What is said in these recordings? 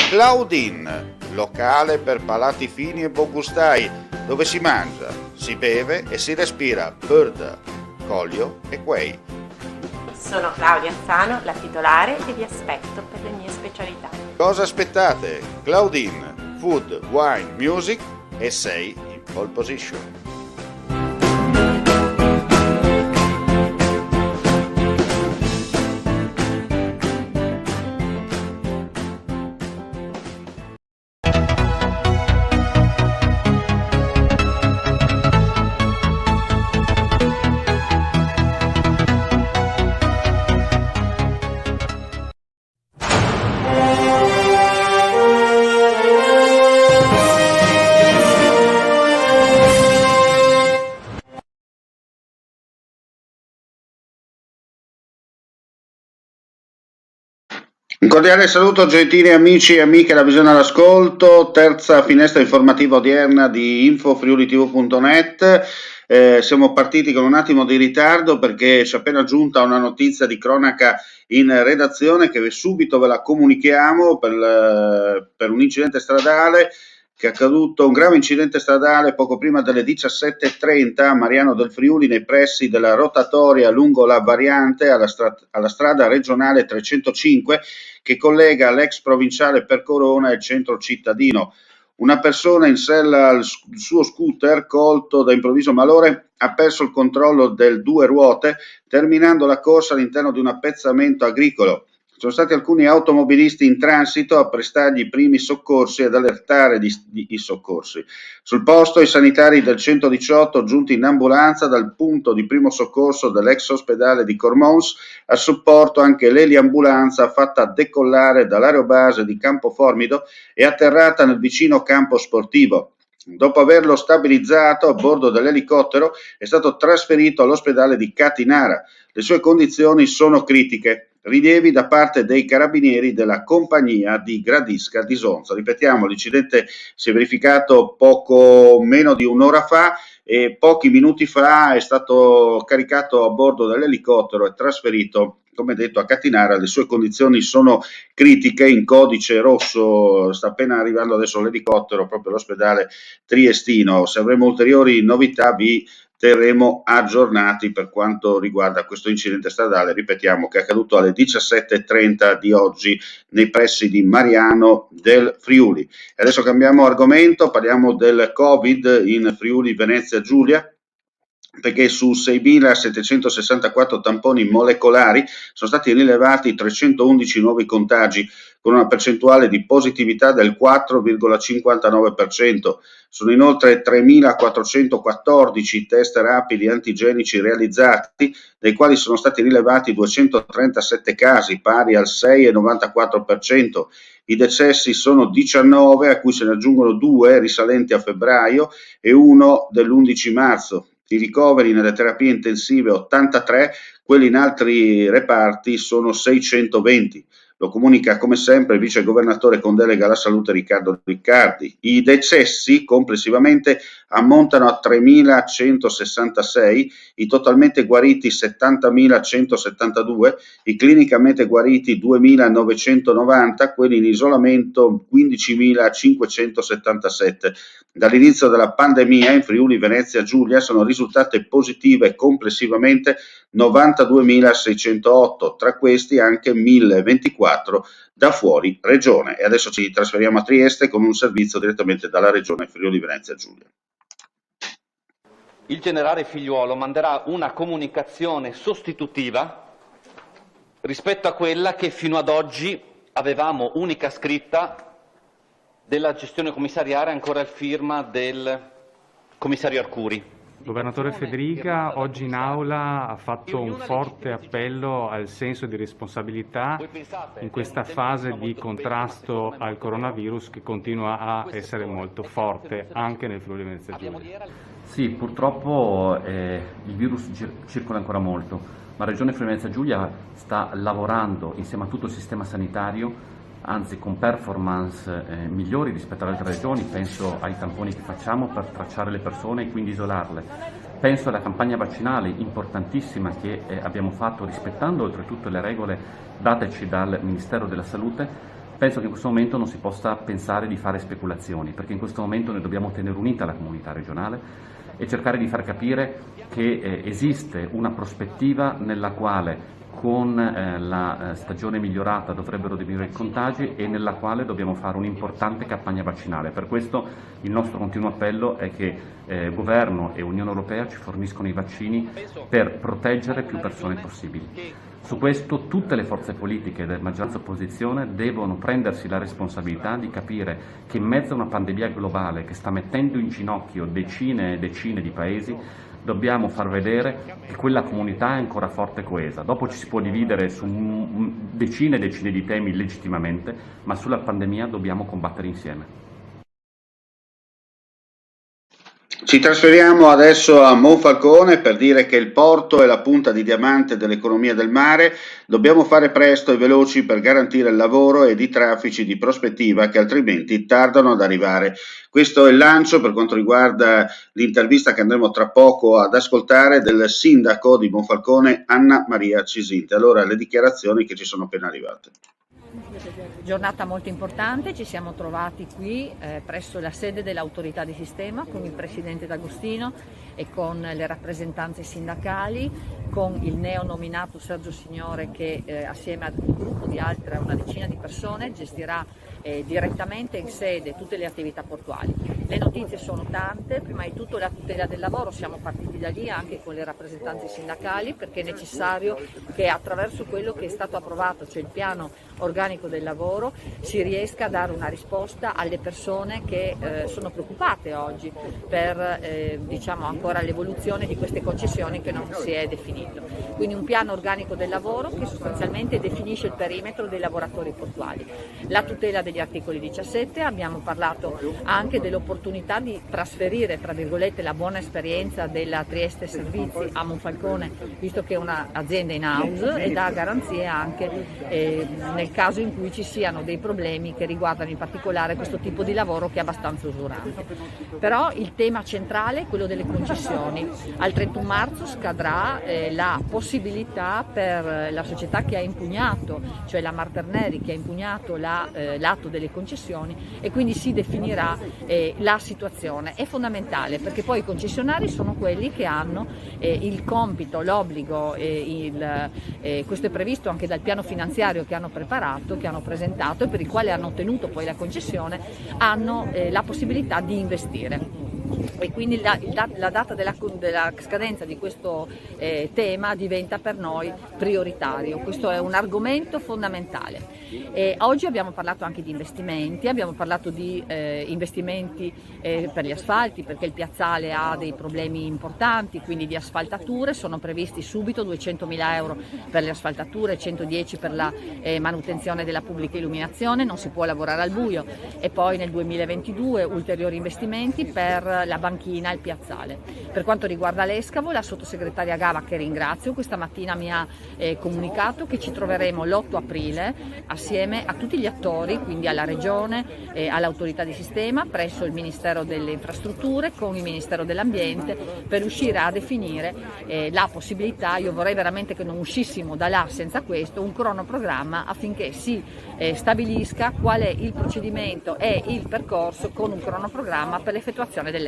Claudine, locale per palati fini e buongustai, dove si mangia, si beve e si respira bird, Collio e Quay. Sono Claudia Azzano, la titolare, e vi aspetto per le mie specialità. Cosa aspettate? Claudine, food, wine, music e sei in pole position. Un cordiale saluto gentili amici e amiche da Visione all'Ascolto, terza finestra informativa odierna di infofriulitv.net. Siamo partiti con un attimo di ritardo perché ci è appena giunta una notizia di cronaca in redazione che subito ve la comunichiamo per un incidente stradale che è accaduto, un grave incidente stradale poco prima delle 17:30 a Mariano del Friuli nei pressi della rotatoria lungo la variante alla strada regionale 305 che collega l'ex provinciale per Corona e il centro cittadino. Una persona in sella al suo scooter, colto da improvviso malore, ha perso il controllo del due ruote, terminando la corsa all'interno di un appezzamento agricolo. Sono stati alcuni automobilisti in transito a prestargli i primi soccorsi ed allertare i soccorsi. Sul posto i sanitari del 118 giunti in ambulanza dal punto di primo soccorso dell'ex ospedale di Cormons, a supporto anche l'eliambulanza fatta decollare dall'aerobase di Campo Formido e atterrata nel vicino campo sportivo. Dopo averlo stabilizzato a bordo dell'elicottero è stato trasferito all'ospedale di Catinara. Le sue condizioni sono critiche. Rilievi da parte dei carabinieri della compagnia di Gradisca di Sonza. Ripetiamo, l'incidente si è verificato poco meno di un'ora fa e pochi minuti fa è stato caricato a bordo dell'elicottero e trasferito, come detto, a Catinara. Le sue condizioni sono critiche, in codice rosso. Sta appena arrivando adesso l'elicottero proprio all'ospedale triestino. Se avremo ulteriori novità vi terremo aggiornati per quanto riguarda questo incidente stradale, ripetiamo, che è accaduto alle 17:30 di oggi nei pressi di Mariano del Friuli. E adesso cambiamo argomento, parliamo del Covid in Friuli Venezia Giulia, perché su 6.764 tamponi molecolari sono stati rilevati 311 nuovi contagi, con una percentuale di positività del 4,59%. Sono inoltre 3.414 test rapidi antigenici realizzati, dei quali sono stati rilevati 237 casi, pari al 6,94%. I decessi sono 19, a cui se ne aggiungono 2 risalenti a febbraio e 1 dell'11 marzo. I ricoveri nelle terapie intensive 83, quelli in altri reparti sono 620. Lo comunica come sempre il vice governatore con delega alla salute Riccardo Riccardi. I decessi complessivamente ammontano a 3.166, i totalmente guariti 70.172, i clinicamente guariti 2.990, quelli in isolamento 15.577. Dall'inizio della pandemia in Friuli Venezia Giulia sono risultate positive complessivamente 92.608, tra questi anche 1.024 da fuori regione. E adesso ci trasferiamo a Trieste con un servizio direttamente dalla regione Friuli Venezia Giulia. Il generale Figliuolo manderà una comunicazione sostitutiva rispetto a quella che fino ad oggi avevamo unica scritta della gestione commissariale ancora a firma del commissario Arcuri. Il governatore Federica oggi in aula ha fatto un forte appello al senso di responsabilità in questa fase di contrasto al coronavirus che continua a essere molto forte anche nel Friuli Venezia Giulia. Sì, purtroppo il virus circola ancora molto, ma la Regione Friuli Venezia Giulia sta lavorando insieme a tutto il sistema sanitario, anzi con performance migliori rispetto alle altre regioni. Penso ai tamponi che facciamo per tracciare le persone e quindi isolarle. Penso alla campagna vaccinale importantissima che abbiamo fatto rispettando oltretutto le regole dateci dal Ministero della Salute. penso che in questo momento non si possa pensare di fare speculazioni, perché in questo momento noi dobbiamo tenere unita la comunità regionale e cercare di far capire che esiste una prospettiva nella quale con la stagione migliorata dovrebbero diminuire i contagi e nella quale dobbiamo fare un'importante campagna vaccinale. Per questo il nostro continuo appello è che Governo e Unione Europea ci forniscono i vaccini per proteggere più persone possibili. Su questo tutte le forze politiche, maggioranza e opposizione, devono prendersi la responsabilità di capire che in mezzo a una pandemia globale che sta mettendo in ginocchio decine e decine di paesi, dobbiamo far vedere che quella comunità è ancora forte e coesa. Dopo ci si può dividere su decine e decine di temi legittimamente, ma sulla pandemia dobbiamo combattere insieme. Ci trasferiamo adesso a Monfalcone per dire che il porto è la punta di diamante dell'economia del mare. Dobbiamo fare presto e veloci per garantire il lavoro ed i traffici di prospettiva che altrimenti tardano ad arrivare. Questo è il lancio per quanto riguarda l'intervista che andremo tra poco ad ascoltare del sindaco di Monfalcone, Anna Maria Cisinte. Allora, le dichiarazioni che ci sono appena arrivate. Giornata molto importante, ci siamo trovati qui presso la sede dell'autorità di sistema con il presidente D'Agostino e con le rappresentanze sindacali, con il neonominato Sergio Signore che assieme ad un gruppo di altre una decina di persone gestirà direttamente in sede tutte le attività portuali. Le notizie sono tante, prima di tutto la tutela del lavoro, siamo partiti da lì anche con le rappresentanze sindacali perché è necessario che attraverso quello che è stato approvato, cioè il piano organico del lavoro, si riesca a dare una risposta alle persone che sono preoccupate oggi per diciamo ancora l'evoluzione di queste concessioni che non si è definito. Quindi un piano organico del lavoro che sostanzialmente definisce il perimetro dei lavoratori portuali. La tutela degli articoli 17, abbiamo parlato anche dell'opportunità di trasferire tra virgolette la buona esperienza della Trieste Servizi a Monfalcone, visto che è un'azienda in house e dà garanzie anche nel caso in cui ci siano dei problemi che riguardano in particolare questo tipo di lavoro che è abbastanza usurante. Però il tema centrale è quello delle concessioni. Al 31 marzo scadrà la possibilità per la società che ha impugnato, cioè la Marter Neri che ha impugnato l'atto delle concessioni, e quindi si definirà la situazione. È fondamentale perché poi i concessionari sono quelli che hanno il compito, l'obbligo, questo è previsto anche dal piano finanziario che hanno preparato, che hanno presentato e per il quale hanno ottenuto poi la concessione, hanno la possibilità di investire. E quindi la data della scadenza di questo tema diventa per noi prioritario. Questo è un argomento fondamentale. Oggi abbiamo parlato anche di investimenti, abbiamo parlato di investimenti per gli asfalti, perché il piazzale ha dei problemi importanti, quindi di asfaltature. Sono previsti subito 200.000 euro per le asfaltature, 110 per la manutenzione della pubblica illuminazione, non si può lavorare al buio, e poi nel 2022 ulteriori investimenti per la banchina e il piazzale. Per quanto riguarda l'Escavo, la sottosegretaria Gava, che ringrazio, questa mattina mi ha comunicato che ci troveremo l'8 aprile assieme a tutti gli attori, quindi alla Regione, all'autorità di sistema, presso il Ministero delle Infrastrutture con il Ministero dell'Ambiente, per riuscire a definire la possibilità, io vorrei veramente che non uscissimo da là senza questo, un cronoprogramma affinché si stabilisca qual è il procedimento e il percorso con un cronoprogramma per l'effettuazione dell'escavo.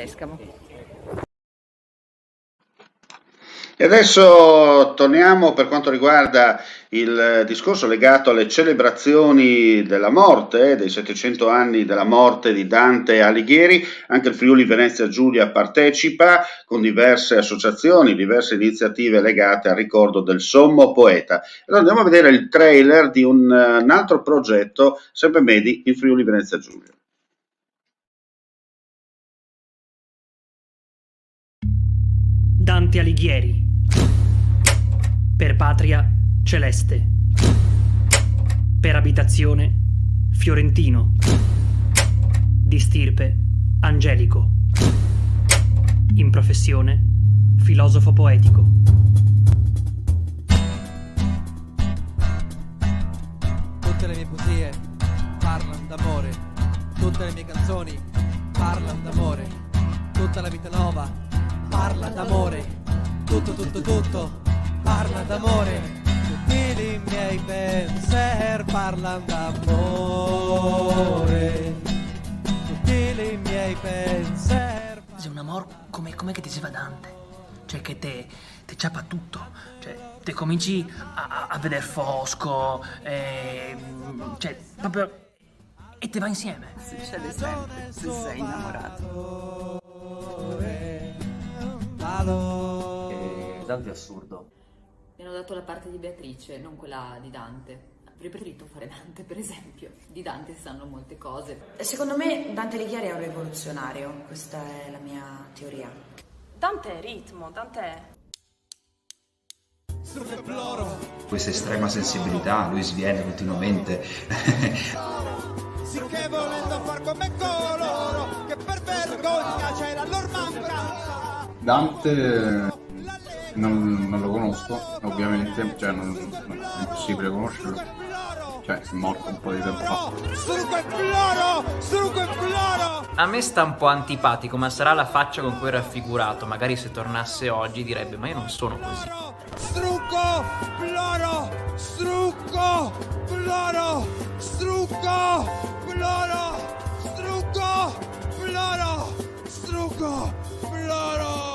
E adesso torniamo per quanto riguarda il discorso legato alle celebrazioni della morte, dei 700 anni della morte di Dante Alighieri. Anche il Friuli Venezia Giulia partecipa con diverse associazioni, diverse iniziative legate al ricordo del sommo poeta. Allora andiamo a vedere il trailer di un altro progetto, sempre Medi in Friuli Venezia Giulia. Dante Alighieri, per patria celeste, per abitazione fiorentino, di stirpe angelico, in professione filosofo poetico. Tutte le mie poesie parlano d'amore, tutte le mie canzoni parlano d'amore, tutta la vita nuova parla d'amore, tutto parla d'amore, tutti i miei pensieri parlano d'amore. amor come che diceva Dante, cioè che te ciapa tutto, cioè te cominci a vedere fosco, cioè proprio, e te va insieme. Succede sempre se sei innamorato. Dante è assurdo. Mi hanno dato la parte di Beatrice, non quella di Dante. Avrei preferito fare Dante, per esempio. Di Dante sanno molte cose. Secondo me Dante Alighieri è un rivoluzionario, questa è la mia teoria. Dante è ritmo, Dante è... Questa estrema sensibilità, lui sviene continuamente. Sicché volendo far come coloro che per vergogna c'è la loro mancanza. Dante non lo conosco, ovviamente, cioè non è impossibile conoscerlo, cioè è morto un po' di tempo fa. A me sta un po' antipatico, ma sarà la faccia con cui è raffigurato. Magari se tornasse oggi direbbe: ma io non sono così. Strucco, ploro, strucco, ploro, strucco, ploro, strucco, ploro, strucco, ploro.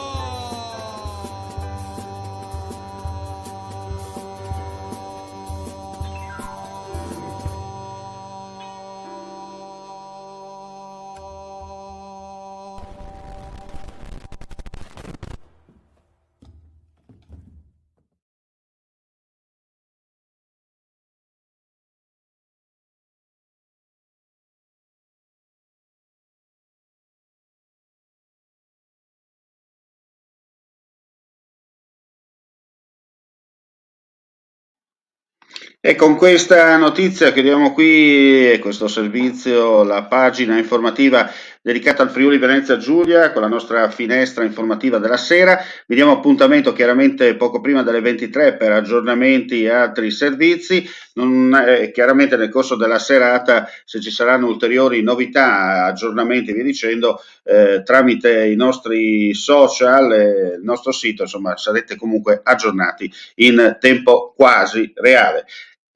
E con questa notizia chiudiamo qui questo servizio, la pagina informativa dedicata al Friuli Venezia Giulia con la nostra finestra informativa della sera. Vi diamo appuntamento chiaramente poco prima delle 23 per aggiornamenti e altri servizi. Chiaramente nel corso della serata, se ci saranno ulteriori novità, aggiornamenti e via dicendo, tramite i nostri social e il nostro sito, insomma, sarete comunque aggiornati in tempo quasi reale.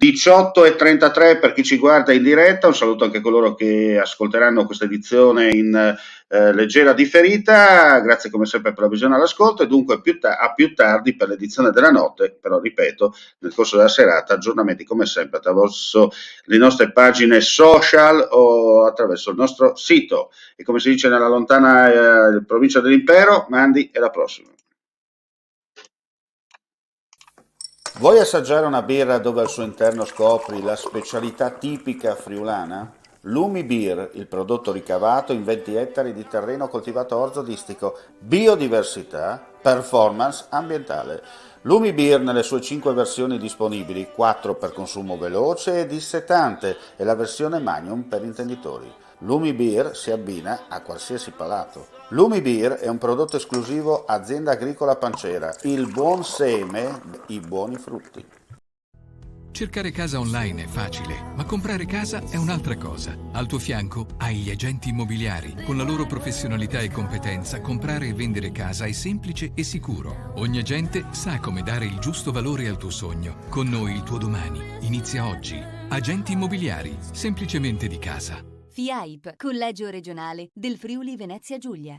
18:33 per chi ci guarda in diretta, un saluto anche a coloro che ascolteranno questa edizione in leggera differita, grazie come sempre per la visione all'ascolto e dunque a più tardi per l'edizione della notte, però ripeto, nel corso della serata aggiornamenti come sempre attraverso le nostre pagine social o attraverso il nostro sito e come si dice nella lontana provincia dell'Impero, Mandi e la prossima. Vuoi assaggiare una birra dove al suo interno scopri la specialità tipica friulana? Lumi Beer, il prodotto ricavato in 20 ettari di terreno coltivato orzodistico, biodiversità, performance ambientale. Lumi Beer nelle sue 5 versioni disponibili, 4 per consumo veloce e dissetante e la versione Magnum per intenditori. Lumi Beer si abbina a qualsiasi palato. Lumi Beer è un prodotto esclusivo Azienda Agricola Pancera, il buon seme, i buoni frutti. Cercare casa online è facile, ma comprare casa è un'altra cosa. Al tuo fianco hai gli agenti immobiliari. Con la loro professionalità e competenza, comprare e vendere casa è semplice e sicuro. Ogni agente sa come dare il giusto valore al tuo sogno. Con noi il tuo domani inizia oggi. Agenti immobiliari, semplicemente di casa. FIAIP, Collegio Regionale del Friuli Venezia Giulia.